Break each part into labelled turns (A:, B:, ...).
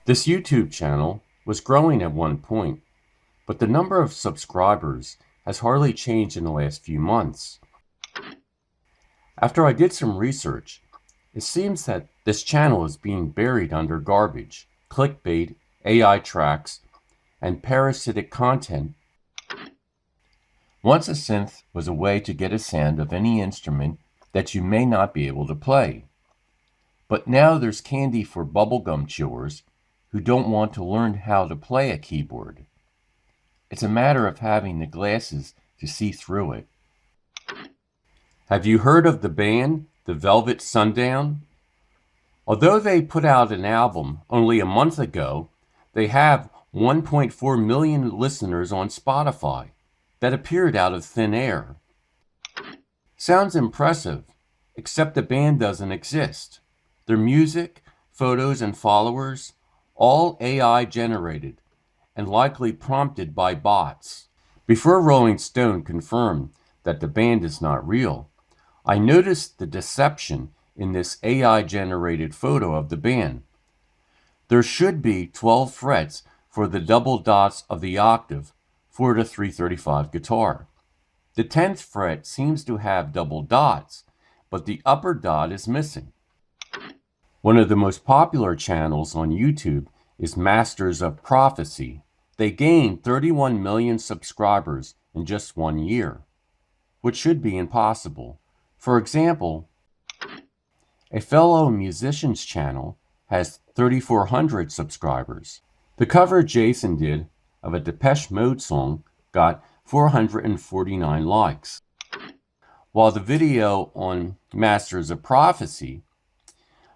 A: This YouTube channel was growing at one point, but the number of subscribers has hardly changed in the last few months. After I did some research, it seems that this channel is being buried under garbage, clickbait, AI tracks, and parasitic content. Once a synth was a way to get a sound of any instrument that you may not be able to play. But now there's candy for bubblegum chewers who don't want to learn how to play a keyboard. It's a matter of having the glasses to see through it. Have you heard of the band, The Velvet Sundown? Although they put out an album only a month ago, they have 1.4 million listeners on Spotify that appeared out of thin air. Sounds impressive, except the band doesn't exist. Their music, photos, and followers, all AI generated and likely prompted by bots. Before Rolling Stone confirmed that the band is not real, I noticed the deception in this AI-generated photo of the band. There should be 12 frets for the double dots of the octave for the 335 guitar. The 10th fret seems to have double dots, but the upper dot is missing. One of the most popular channels on YouTube is Masters of Prophecy. They gained 31 million subscribers in just 1 year, which should be impossible. For example, a fellow musician's channel has 3,400 subscribers. The cover Jason did of a Depeche Mode song got 449 likes, while the video on Masters of Prophecy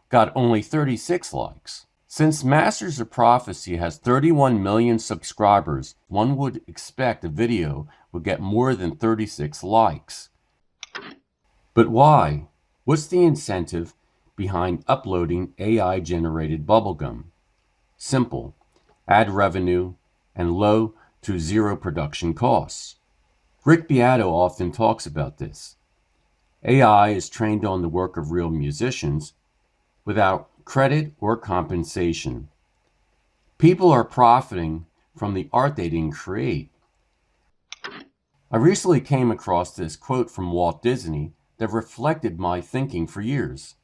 A: got only 36 likes. Since Masters of Prophecy has 31 million subscribers, one would expect a video would get more than 36 likes. But why? What's the incentive behind uploading AI-generated bubblegum? Simple: ad revenue and low to zero production costs. Rick Beato often talks about this. AI is trained on the work of real musicians without credit or compensation. People are profiting from the art they didn't create. I recently came across this quote from Walt Disney that reflected my thinking for years.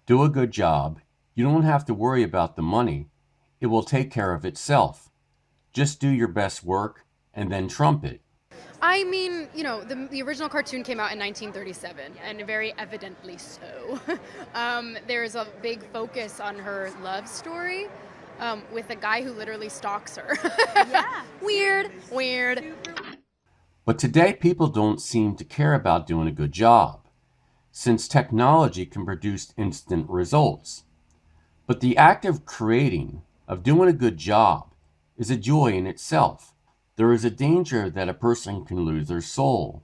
A: Do a good job. You don't have to worry about the money. It will take care of itself. Just do your best work and then trump it.
B: I mean, the original cartoon came out in 1937, and very evidently so. There's a big focus on her love story with a guy who literally stalks her.
C: Yeah.
B: Weird.
A: But today people don't seem to care about doing a good job, since technology can produce instant results. But the act of creating, of doing a good job, is a joy in itself. There is a danger that a person can lose their soul.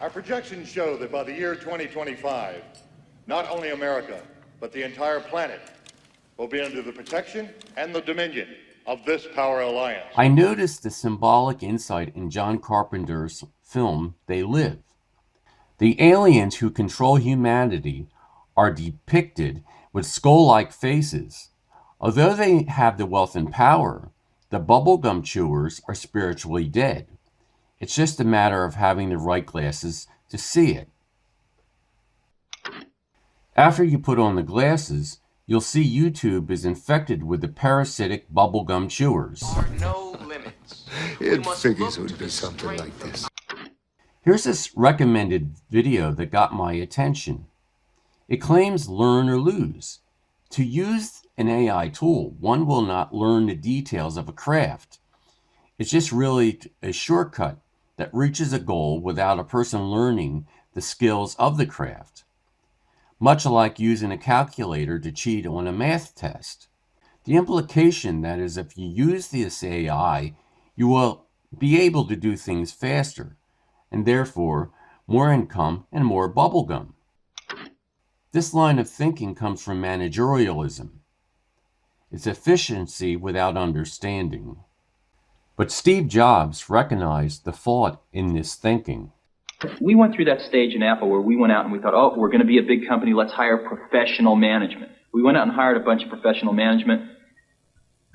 D: Our projections show that by the year 2025, not only America, but the entire planet will be under the protection and the dominion of this power alliance.
A: I noticed the symbolic insight in John Carpenter's film, They Live. The aliens who control humanity are depicted with skull-like faces. Although they have the wealth and power, the bubblegum chewers are spiritually dead. It's just a matter of having the right glasses to see it. After you put on the glasses, you'll see YouTube is infected with the parasitic bubblegum chewers.
E: There are no limits.
F: It figures it would be something like this.
A: Here's this recommended video that got my attention. It claims learn or lose. To use an AI tool, one will not learn the details of a craft. It's just really a shortcut that reaches a goal without a person learning the skills of the craft. Much like using a calculator to cheat on a math test. The implication that is if you use this AI, you will be able to do things faster, and therefore more income and more bubblegum. This line of thinking comes from managerialism. It's efficiency without understanding. But Steve Jobs recognized the fault in this thinking.
G: We went through that stage in Apple where we went out and we thought, oh, we're going to be a big company, let's hire professional management.
C: We went out and hired a bunch of professional management.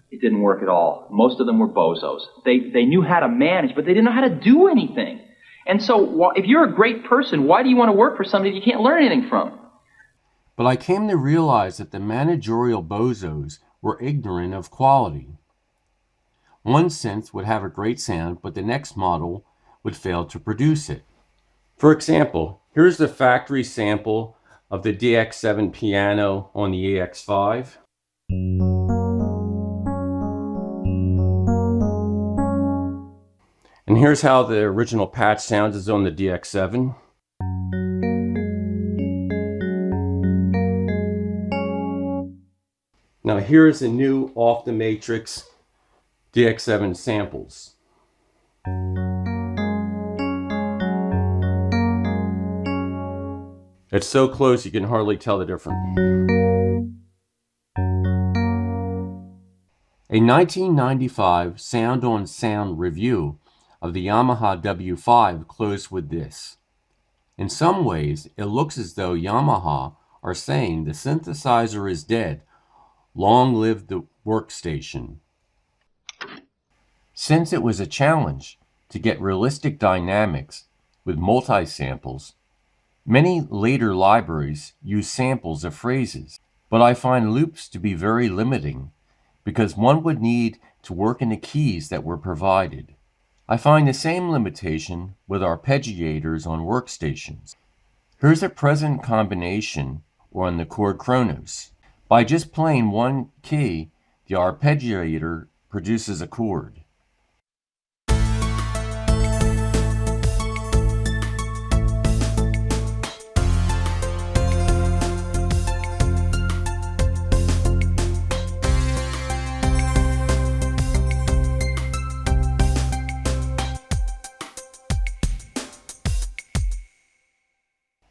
C: It didn't work at all. Most of them were bozos. They knew how to manage, but they didn't know how to do anything. And so if you're a great person, why do you want to work for somebody you can't learn anything from?
A: But I came to realize that the managerial bozos were ignorant of quality. One synth would have a great sound, but the next model would fail to produce it. For example, here's the factory sample of the DX7 piano on the EX5. And here's how the original patch sounds on the DX7. Now here's the new off the matrix DX7 samples. It's so close you can hardly tell the difference. A 1995 Sound on Sound review of the Yamaha W5 closed with this. In some ways, it looks as though Yamaha are saying the synthesizer is dead. Long live the workstation. Since it was a challenge to get realistic dynamics with multi-samples, many later libraries use samples of phrases, but I find loops to be very limiting because one would need to work in the keys that were provided. I find the same limitation with arpeggiators on workstations. Here's a present combination on the chord Kronos. By just playing one key, the arpeggiator produces a chord.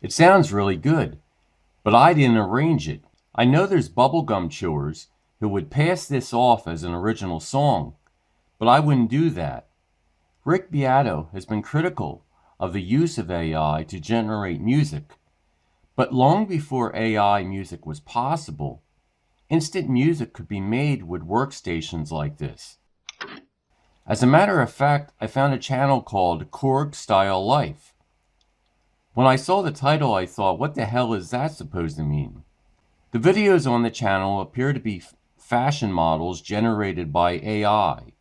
A: It sounds really good, but I didn't arrange it. I know there's Bubblegum chewers who would pass this off as an original song, but I wouldn't do that. Rick Beato has been critical of the use of AI to generate music, but long before AI music was possible, instant music could be made with workstations like this. As a matter of fact, I found a channel called Korg Style Life. When I saw the title, I thought, what the hell is that supposed to mean? The videos on the channel appear to be fashion models generated by AI.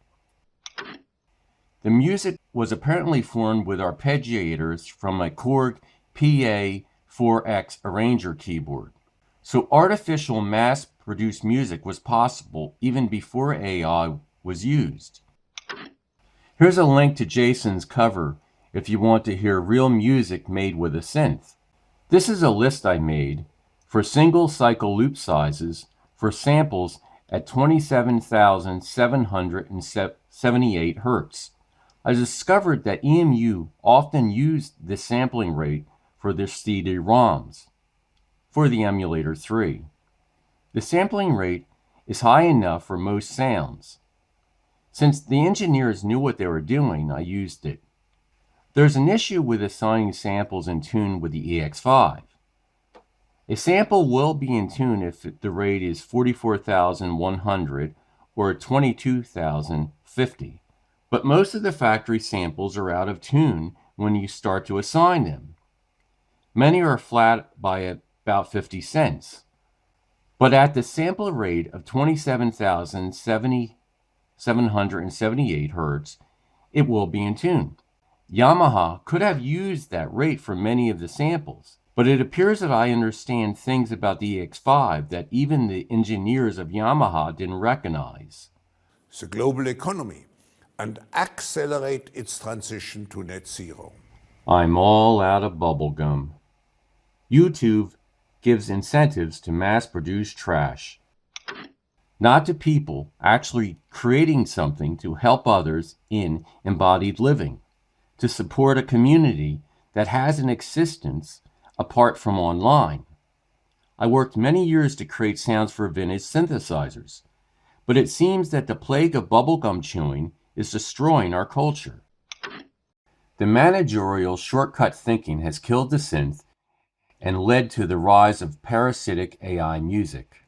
A: The music was apparently formed with arpeggiators from a Korg PA4X arranger keyboard. So artificial mass-produced music was possible even before AI was used. Here's a link to Jason's cover if you want to hear real music made with a synth. This is a list I made for single cycle loop sizes for samples at 27,778 Hz. I discovered that EMU often used this sampling rate for their CD-ROMs for the Emulator 3. The sampling rate is high enough for most sounds. Since the engineers knew what they were doing, I used it. There's an issue with assigning samples in tune with the EX5. A sample will be in tune if the rate is 44,100 or 22,050, but most of the factory samples are out of tune when you start to assign them. Many are flat by about 50 cents, but at the sample rate of 27,778 Hz, it will be in tune. Yamaha could have used that rate for many of the samples, but it appears that I understand things about the EX5 that even the engineers of Yamaha didn't recognize.
F: The global economy and accelerate its transition to net zero.
A: I'm all out of bubblegum. YouTube gives incentives to mass-produce trash. Not to people actually creating something to help others in embodied living, to support a community that has an existence apart from online. I worked many years to create sounds for vintage synthesizers, but it seems that the plague of bubblegum chewing is destroying our culture. The managerial shortcut thinking has killed the synth and led to the rise of parasitic AI music.